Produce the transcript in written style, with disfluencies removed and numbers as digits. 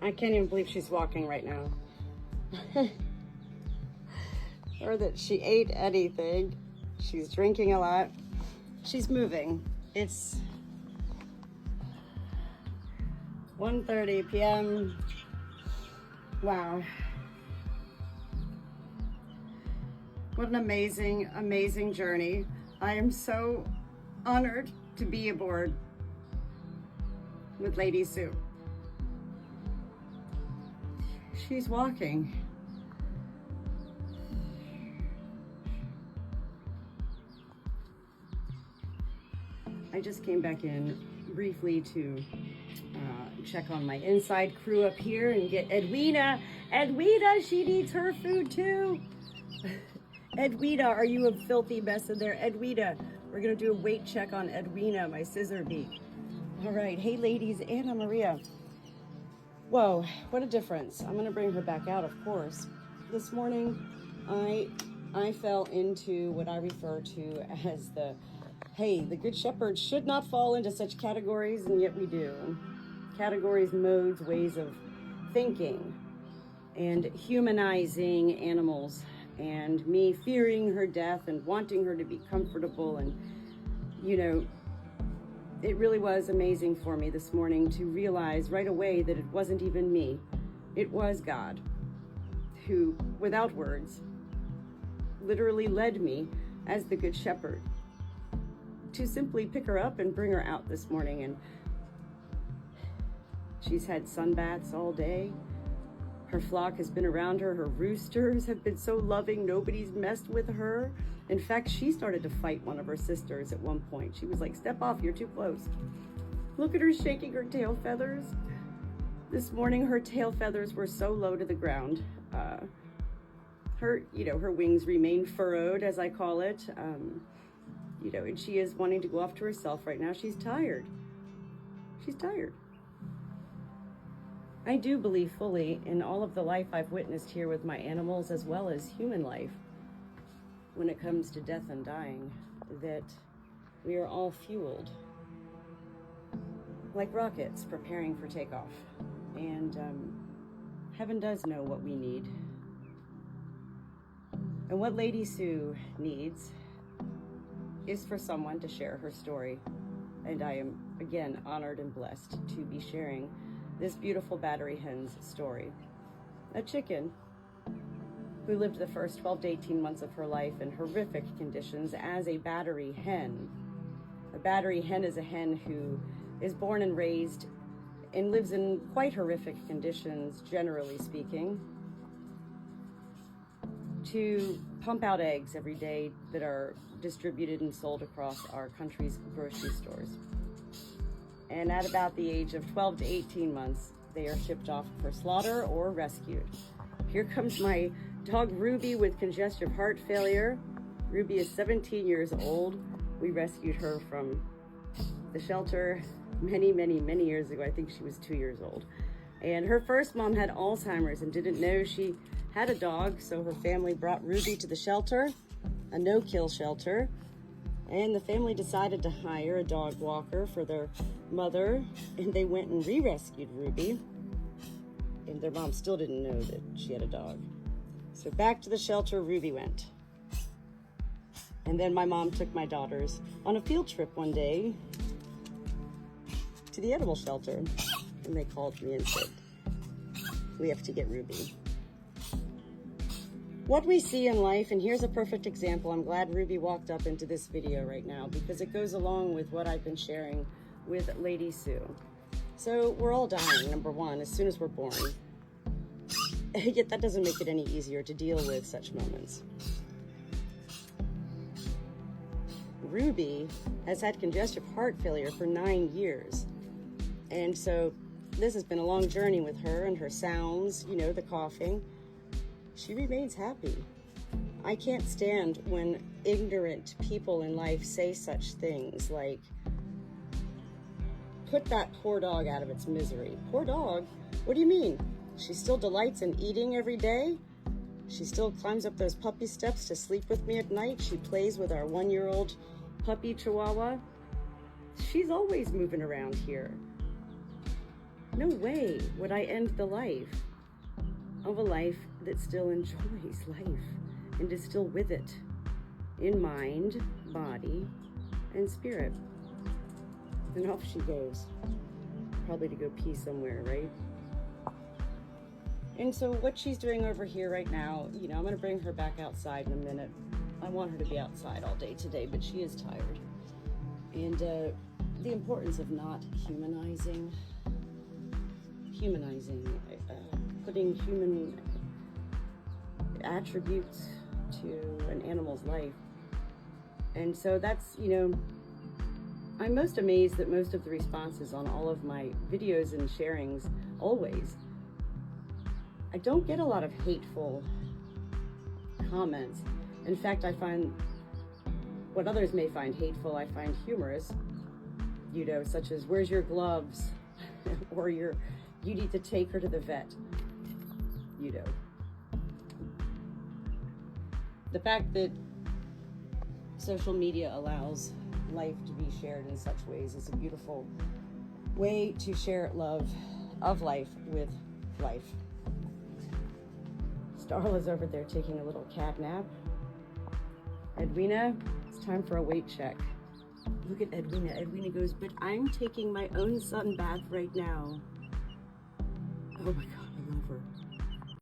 I can't even believe she's walking right now. Or that she ate anything. She's drinking a lot. She's moving. It's 1:30 p.m. Wow. What an amazing, amazing journey. I am so honored to be aboard with Lady Sue. She's walking. I just came back in briefly to check on my inside crew up here and get Edwina. Edwina, she needs her food too. Edwina, are you a filthy mess in there? Edwina, we're gonna do a weight check on Edwina, my scissor bee. All right, hey ladies, Anna Maria. Whoa, what a difference. I'm gonna bring her back out, of course. This morning, I fell into what I refer to as the Good Shepherd should not fall into such categories, and yet we do. Categories, modes, ways of thinking, and humanizing animals, and me fearing her death and wanting her to be comfortable. And, you know, it really was amazing for me this morning to realize right away that it wasn't even me. It was God who, without words, literally led me as the Good Shepherd to simply pick her up and bring her out this morning. And she's had sunbaths all day. Her flock has been around her. Her roosters have been so loving. Nobody's messed with her. In fact, she started to fight one of her sisters at one point. She was like, "Step off, you're too close." Look at her shaking her tail feathers. This morning, her tail feathers were so low to the ground. Her wings remain furrowed, as I call it. And she is wanting to go off to herself right now. She's tired. She's tired. I do believe fully in all of the life I've witnessed here with my animals as well as human life when it comes to death and dying, that we are all fueled like rockets preparing for takeoff. And heaven does know what we need. And what Lady Sue needs is for someone to share her story. And I am, again, honored and blessed to be sharing this beautiful battery hen's story. A chicken who lived the first 12 to 18 months of her life in horrific conditions as a battery hen. A battery hen is a hen who is born and raised and lives in quite horrific conditions, generally speaking, to pump out eggs every day that are distributed and sold across our country's grocery stores. And at about the age of 12 to 18 months, they are shipped off for slaughter or rescued. Here comes my dog Ruby with congestive heart failure. Ruby is 17 years old. We rescued her from the shelter many, many, many years ago. I think she was 2 years old. And her first mom had Alzheimer's and didn't know she had a dog, so her family brought Ruby to the shelter, a no-kill shelter, and the family decided to hire a dog walker for their mother, and they went and re-rescued Ruby, and their mom still didn't know that she had a dog. So back to the shelter Ruby went. And then my mom took my daughters on a field trip one day to the animal shelter, and they called me and said, "We have to get Ruby." What we see in life, and here's a perfect example. I'm glad Ruby walked up into this video right now because it goes along with what I've been sharing with Lady Sue. So we're all dying, number one, as soon as we're born. Yet that doesn't make it any easier to deal with such moments. Ruby has had congestive heart failure for 9 years. And so this has been a long journey with her and her sounds, the coughing. She remains happy. I can't stand when ignorant people in life say such things like, "Put that poor dog out of its misery." Poor dog? What do you mean? She still delights in eating every day? She still climbs up those puppy steps to sleep with me at night. She plays with our 1-year-old puppy Chihuahua. She's always moving around here. No way would I end the life of a life that still enjoys life and is still with it in mind, body, and spirit. And off she goes, probably to go pee somewhere, right? And so what she's doing over here right now, you know, I'm gonna bring her back outside in a minute. I want her to be outside all day today, but she is tired. And the importance of not humanizing, putting human attributes to an animal's life. And so that's, you know, I'm most amazed that most of the responses on all of my videos and sharings, always, I don't get a lot of hateful comments. In fact, I find what others may find hateful, I find humorous, you know, such as, where's your gloves? Or you need to take her to the vet, you know. The fact that social media allows life to be shared in such ways is a beautiful way to share love of life with life. Starla's over there taking a little cat nap. Edwina, it's time for a weight check. Look at Edwina. Edwina goes, but I'm taking my own sun bath right now. Oh my God.